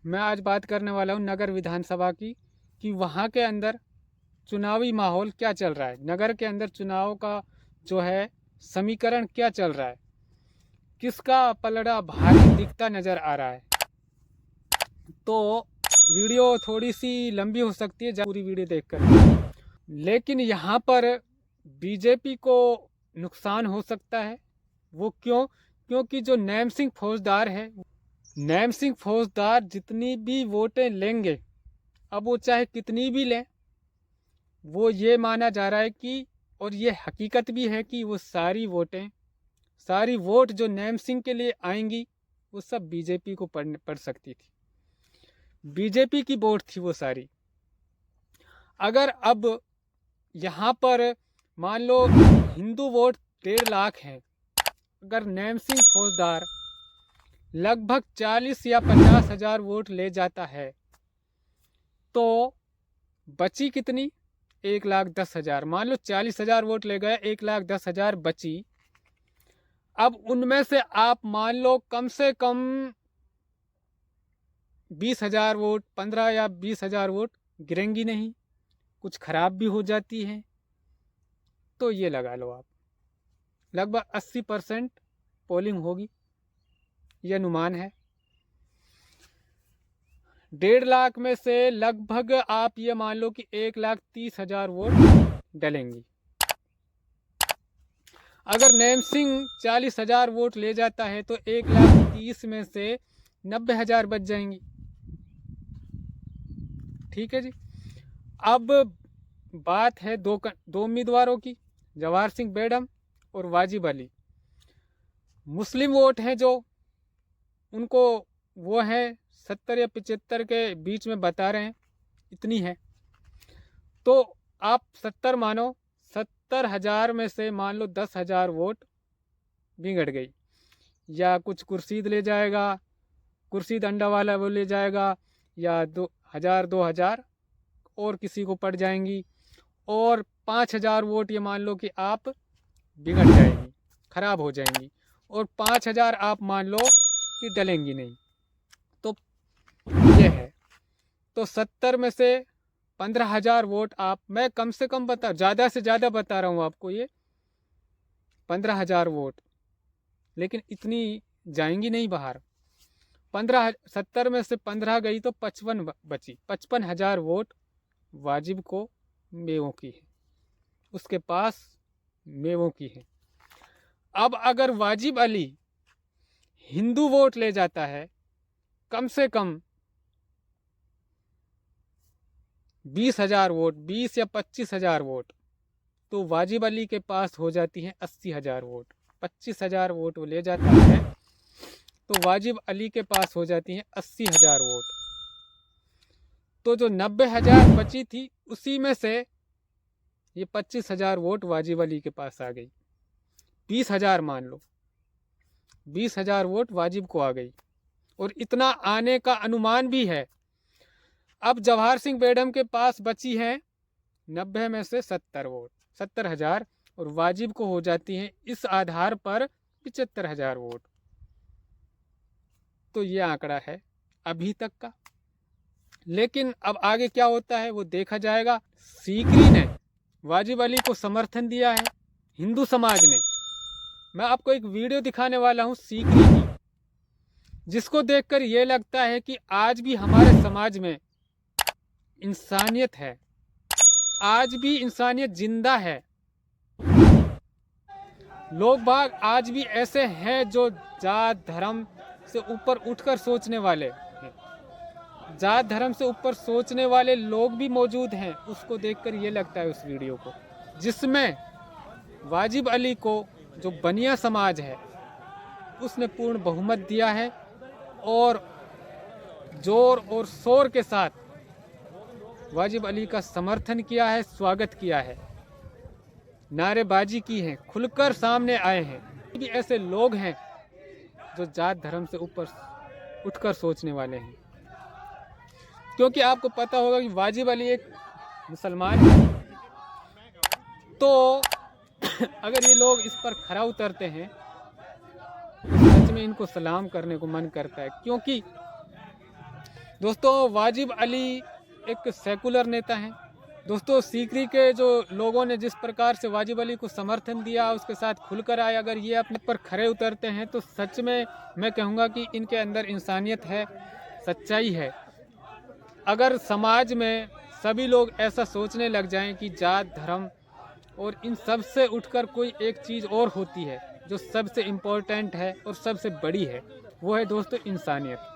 मैं आज बात करने वाला हूँ नगर विधानसभा की कि वहाँ के अंदर चुनावी माहौल क्या चल रहा है। नगर के अंदर चुनाव का जो है समीकरण क्या चल रहा है, किसका पलड़ा भारी दिखता नज़र आ रहा है। तो वीडियो थोड़ी सी लंबी हो सकती है पूरी वीडियो देखकर, लेकिन यहाँ पर बीजेपी को नुकसान हो सकता है। वो क्यों? क्योंकि जो नैम सिंह फौजदार है, नैम सिंह फौजदार जितनी भी वोटें लेंगे, अब वो चाहे कितनी भी लें, वो ये माना जा रहा है कि, और ये हकीकत भी है कि वो सारी वोट जो नैम सिंह के लिए आएंगी वो सब बीजेपी को पड़ सकती थी। बीजेपी की वोट थी वो सारी। अगर अब यहाँ पर मान लो हिंदू वोट 1.5 लाख है, अगर नैम सिंह फौजदार लगभग 40 या 50 हज़ार वोट ले जाता है तो बची कितनी? 1,10,000। मान लो 40,000 वोट ले गए, 1,10,000 बची। अब उनमें से आप मान लो कम से कम 20,000 वोट, 15 या 20,000 वोट गिरेंगी नहीं, कुछ खराब भी हो जाती है। तो ये लगा लो आप लगभग 80% पोलिंग होगी, ये अनुमान है। 1.5 लाख में से लगभग आप ये मान लो कि 1,30,000 वोट डलेंगी। अगर नैम सिंह 40,000 वोट ले जाता है तो 1,30,000 में से 90,000 बच जाएंगी। ठीक है जी। अब बात है दो उम्मीदवारों की, जवाहर सिंह बेडम और वाजिब अली। मुस्लिम वोट हैं जो उनको वो है 70 या 75 के बीच में बता रहे हैं, इतनी है। तो आप 70 मानो, 70,000 में से मान लो 10,000 वोट बिगड़ गई, या कुछ कुर्सीद ले जाएगा, कुर्सीद अंडा वाला वो ले जाएगा, या 2,000 और किसी को पड़ जाएंगी, और 5,000 वोट ये मान लो कि आप बिगड़ जाएंगी, खराब हो जाएंगी, और 5,000 आप मान लो कि डलेंगी नहीं। तो ये है। तो 70 में से 15,000 वोट आप, मैं कम से कम ज़्यादा से ज़्यादा बता रहा हूँ आपको, ये 15,000 वोट, लेकिन इतनी जाएंगी नहीं बाहर। 70 में से 15 गई तो 55 बची। 55,000 वोट वाजिब को मेवों की है, उसके पास मेवों की है। अब अगर वाजिब अली हिंदू वोट ले जाता है कम से कम 20,000 वोट, 20 या 25,000 वोट, तो वाजिब अली के पास हो जाती है 80,000 वोट। 25,000 वोट वो ले जाता है तो वाजिब अली के पास हो जाती है 80,000 वोट। तो जो 90,000 बची थी उसी में से ये 25,000 वोट वाजिब अली के पास आ गई। 20,000 मान लो, 20,000 वोट वाजिब को आ गई, और इतना आने का अनुमान भी है। अब जवाहर सिंह बेडम के पास बची हैं 90 में से 70 वोट, 70,000, और वाजिब को हो जाती हैं इस आधार पर 75,000 वोट। तो ये आंकड़ा है अभी तक का, लेकिन अब आगे क्या होता है वो देखा जाएगा। सीकरी ने वाजिब अली को समर्थन दिया है, हिंदू समाज ने। मैं आपको एक वीडियो दिखाने वाला हूँ सीकरी की, जिसको देखकर ये लगता है कि आज भी हमारे समाज में इंसानियत है, आज भी इंसानियत जिंदा है। लोग बाग आज भी ऐसे हैं जो जात धर्म से ऊपर उठकर सोचने वाले हैं। जात धर्म से ऊपर सोचने वाले लोग भी मौजूद हैं। उसको देखकर ये लगता है, उस वीडियो को जिसमें वाजिब अली को जो बनिया समाज है उसने पूर्ण बहुमत दिया है, और जोर और शोर के साथ वाजिब अली का समर्थन किया है, स्वागत किया है, नारेबाजी की है, खुलकर सामने आए हैं। भी ऐसे लोग हैं जो जात धर्म से ऊपर उठकर सोचने वाले हैं। क्योंकि आपको पता होगा कि वाजिब अली एक मुसलमान है, तो अगर ये लोग इस पर खरा उतरते हैं तो सच में इनको सलाम करने को मन करता है। क्योंकि दोस्तों वाजिब अली एक सेकुलर नेता हैं। दोस्तों सीकरी के जो लोगों ने जिस प्रकार से वाजिब अली को समर्थन दिया, उसके साथ खुलकर आए, अगर ये अपने पर खरे उतरते हैं तो सच में मैं कहूँगा कि इनके अंदर इंसानियत है, सच्चाई है। अगर समाज में सभी लोग ऐसा सोचने लग जाएं कि जात धर्म और इन सब से उठकर कोई एक चीज़ और होती है जो सबसे इम्पोर्टेंट है और सबसे बड़ी है, वो है दोस्तों इंसानियत।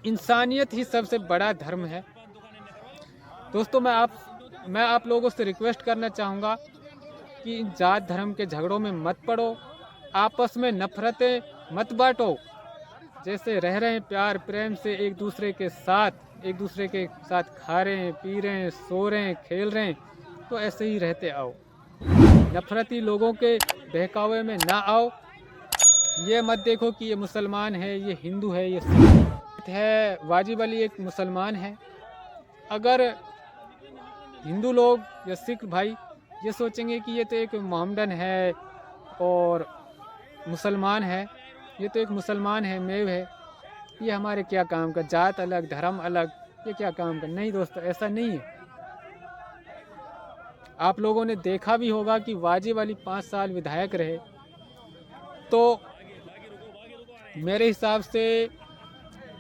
इंसानियत ही सबसे बड़ा धर्म है। दोस्तों मैं आप लोगों से रिक्वेस्ट करना चाहूँगा कि इन जात धर्म के झगड़ों में मत पड़ो, आपस में नफरतें मत बांटो। जैसे रह रहे हैं प्यार प्रेम से एक दूसरे के साथ खा रहे हैं, पी रहे हैं, सो रहे हैं, खेल रहे हैं, तो ऐसे ही रहते आओ। नफरती लोगों के बहकावे में ना आओ। ये मत देखो कि ये मुसलमान है, ये हिंदू है, ये सिख है। वाजिब अली एक मुसलमान है। अगर हिंदू लोग या सिख भाई ये सोचेंगे कि ये तो एक मोहम्मदन है और मुसलमान है, ये तो एक मुसलमान है, मेव है, ये हमारे क्या काम का, जात अलग धर्म अलग, ये क्या काम का। नहीं दोस्तों, ऐसा नहीं है। आप लोगों ने देखा भी होगा कि वाजिब अली 5 साल विधायक रहे, तो मेरे हिसाब से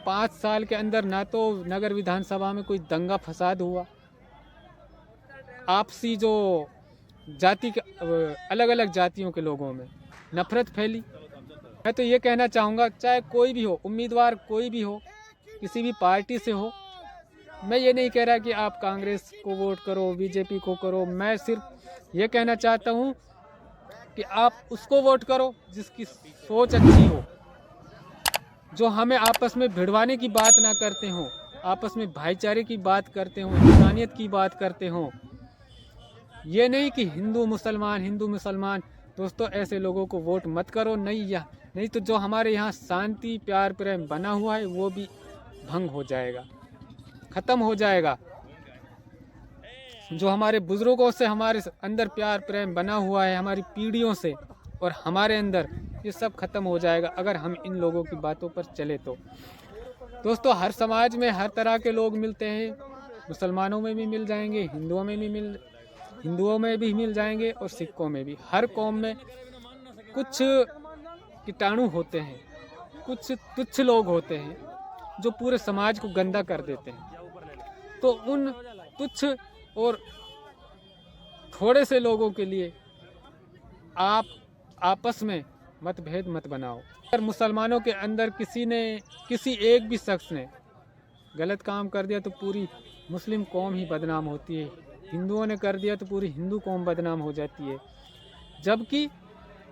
5 साल के अंदर ना तो नगर विधानसभा में कोई दंगा फसाद हुआ, आपसी जो जाति के अलग अलग जातियों के लोगों में नफरत फैली। मैं तो ये कहना चाहूँगा, चाहे कोई भी हो, उम्मीदवार कोई भी हो, किसी भी पार्टी से हो, मैं ये नहीं कह रहा कि आप कांग्रेस को वोट करो, बीजेपी को करो। मैं सिर्फ ये कहना चाहता हूँ कि आप उसको वोट करो जिसकी सोच अच्छी हो, जो हमें आपस में भिड़वाने की बात ना करते हों, आपस में भाईचारे की बात करते हों, इंसानियत की बात करते हों। ये नहीं कि हिंदू मुसलमान। दोस्तों ऐसे लोगों को वोट मत करो। नहीं तो जो हमारे यहाँ शांति प्यार प्रेम बना हुआ है वो भी भंग हो जाएगा, ख़त्म हो जाएगा। जो हमारे बुज़ुर्गों से हमारे अंदर प्यार प्रेम बना हुआ है, हमारी पीढ़ियों से और हमारे अंदर, ये सब ख़त्म हो जाएगा अगर हम इन लोगों की बातों पर चले तो। दोस्तों हर समाज में हर तरह के लोग मिलते हैं, मुसलमानों में भी मिल जाएंगे, हिंदुओं में भी मिल जाएंगे और सिखों में भी। हर कौम में कुछ कीटाणु होते हैं, कुछ तुच्छ लोग होते हैं जो पूरे समाज को गंदा कर देते हैं। तो उन तुच्छ और थोड़े से लोगों के लिए आप आपस में मतभेद मत बनाओ। अगर मुसलमानों के अंदर किसी एक भी शख्स ने गलत काम कर दिया तो पूरी मुस्लिम कौम ही बदनाम होती है। हिंदुओं ने कर दिया तो पूरी हिंदू कौम बदनाम हो जाती है, जबकि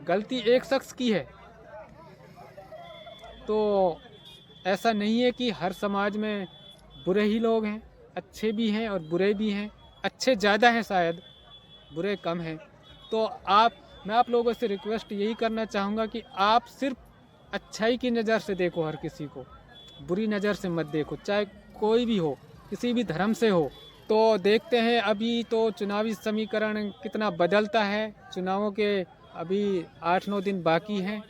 गलती एक शख्स की है। तो ऐसा नहीं है कि हर समाज में बुरे ही लोग हैं, अच्छे भी हैं और बुरे भी हैं। अच्छे ज़्यादा हैं शायद, बुरे कम हैं। तो मैं आप लोगों से रिक्वेस्ट यही करना चाहूँगा कि आप सिर्फ अच्छाई की नज़र से देखो, हर किसी को बुरी नज़र से मत देखो, चाहे कोई भी हो, किसी भी धर्म से हो। तो देखते हैं अभी तो चुनावी समीकरण कितना बदलता है। चुनावों के अभी 8-9 दिन बाकी हैं।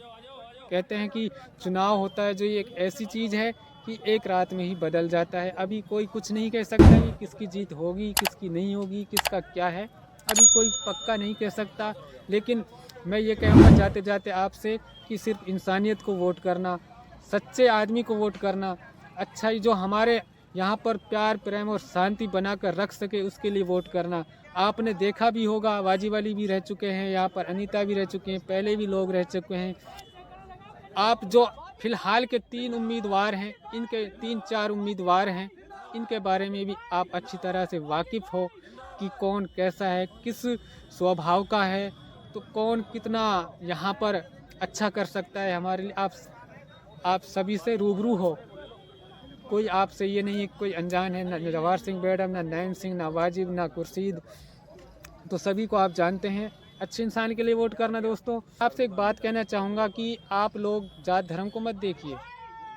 कहते हैं कि चुनाव होता है जो ये एक ऐसी चीज़ है कि एक रात में ही बदल जाता है। अभी कोई कुछ नहीं कह सकता कि किसकी जीत होगी, किसकी नहीं होगी, किसका क्या है, अभी कोई पक्का नहीं कह सकता। लेकिन मैं ये कहूँगा जाते जाते आपसे कि सिर्फ इंसानियत को वोट करना, सच्चे आदमी को वोट करना, अच्छाई जो हमारे यहाँ पर प्यार प्रेम और शांति बनाकर रख सके उसके लिए वोट करना। आपने देखा भी होगा, वाजिब अली भी रह चुके हैं यहाँ पर, अनीता भी रह चुके हैं, पहले भी लोग रह चुके हैं। आप जो फिलहाल के 3 उम्मीदवार हैं, इनके 3-4 उम्मीदवार हैं, इनके बारे में भी आप अच्छी तरह से वाकिफ़ हो कि कौन कैसा है, किस स्वभाव का है, तो कौन कितना यहाँ पर अच्छा कर सकता है हमारे लिए। आप सभी से रूबरू हो। कोई आपसे ये नहीं है कोई अनजान है, ना जवाहर सिंह बेडम, ना नैन सिंह, ना वाजिब, ना कुर्शीद, तो सभी को आप जानते हैं। अच्छे इंसान के लिए वोट करना। दोस्तों आपसे एक बात कहना चाहूँगा कि आप लोग जात धर्म को मत देखिए,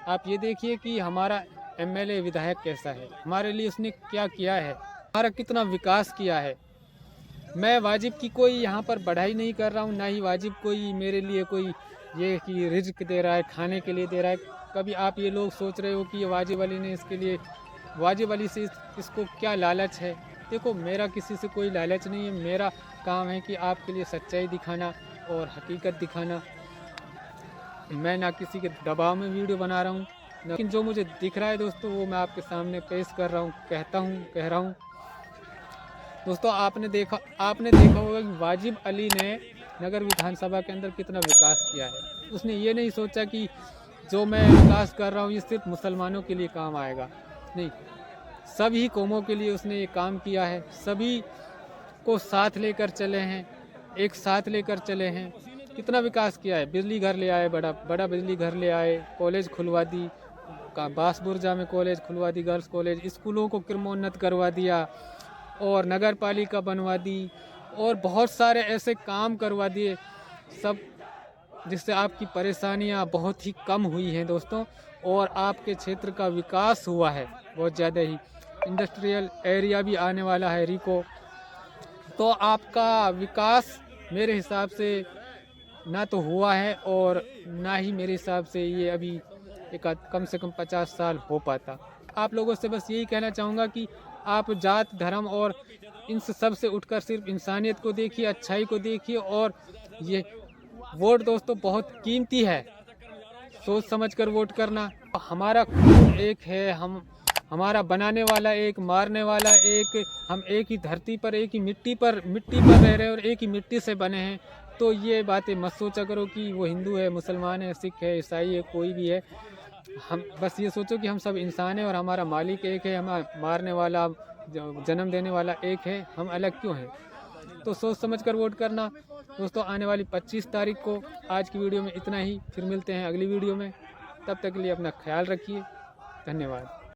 आप ये देखिए कि हमारा एमएलए विधायक कैसा है, हमारे लिए उसने क्या किया है, हमारा कितना विकास किया है। मैं वाजिब की कोई यहाँ पर बढ़ाई नहीं कर रहा हूँ, ना ही वाजिब कोई मेरे लिए कोई ये कि रिज्क दे रहा है, खाने के लिए दे रहा है। कभी आप ये लोग सोच रहे हो कि ये वाजिब अली ने इसके लिए, वाजिब अली से इसको क्या लालच है। देखो, मेरा किसी से कोई लालच नहीं है। मेरा काम है कि आपके लिए सच्चाई दिखाना और हकीकत दिखाना। मैं ना किसी के दबाव में वीडियो बना रहा हूँ, लेकिन जो मुझे दिख रहा है दोस्तों वो मैं आपके सामने पेश कर रहा हूँ, कह रहा हूँ। दोस्तों, आपने देखा होगा कि वाजिब अली ने नगर विधानसभा के अंदर कितना विकास किया है। उसने ये नहीं सोचा कि जो मैं विकास कर रहा हूँ ये सिर्फ मुसलमानों के लिए काम आएगा, नहीं, सभी कौमों के लिए उसने ये काम किया है। सभी को साथ लेकर चले हैं, एक साथ लेकर चले हैं। कितना विकास किया है। बिजली घर ले आए, बड़ा बिजली घर ले आए, कॉलेज खुलवा दी, बासबुरजा में कॉलेज खुलवा दी, गर्ल्स कॉलेज, स्कूलों को क्रमोन्नत करवा दिया और नगर पालिका बनवा दी और बहुत सारे ऐसे काम करवा दिए सब, जिससे आपकी परेशानियां बहुत ही कम हुई हैं दोस्तों। और आपके क्षेत्र का विकास हुआ है बहुत ज़्यादा ही। इंडस्ट्रियल एरिया भी आने वाला है रिको। तो आपका विकास मेरे हिसाब से ना तो हुआ है और ना ही मेरे हिसाब से ये अभी कम से कम 50 साल हो पाता। आप लोगों से बस यही कहना चाहूँगा कि आप जात धर्म और इन सब से उठकर सिर्फ इंसानियत को देखिए, अच्छाई को देखिए। और ये वोट दोस्तों बहुत कीमती है, सोच समझकर वोट करना। हमारा खून एक है, हमारा बनाने वाला एक, मारने वाला एक, हम एक ही धरती पर, एक ही मिट्टी पर रह रहे हैं और एक ही मिट्टी से बने हैं। तो ये बातें मत सोचा करो कि वो हिंदू है, मुसलमान है, सिख है, ईसाई है, कोई भी है। हम बस ये सोचो कि हम सब इंसान हैं और हमारा मालिक एक है, हमारा मारने वाला, जन्म देने वाला एक है, हम अलग क्यों हैं। तो सोच समझ कर वोट करना दोस्तों। आने वाली 25 तारीख को आज की वीडियो में इतना ही, फिर मिलते हैं अगली वीडियो में। तब तक के लिए अपना ख्याल रखिए। धन्यवाद।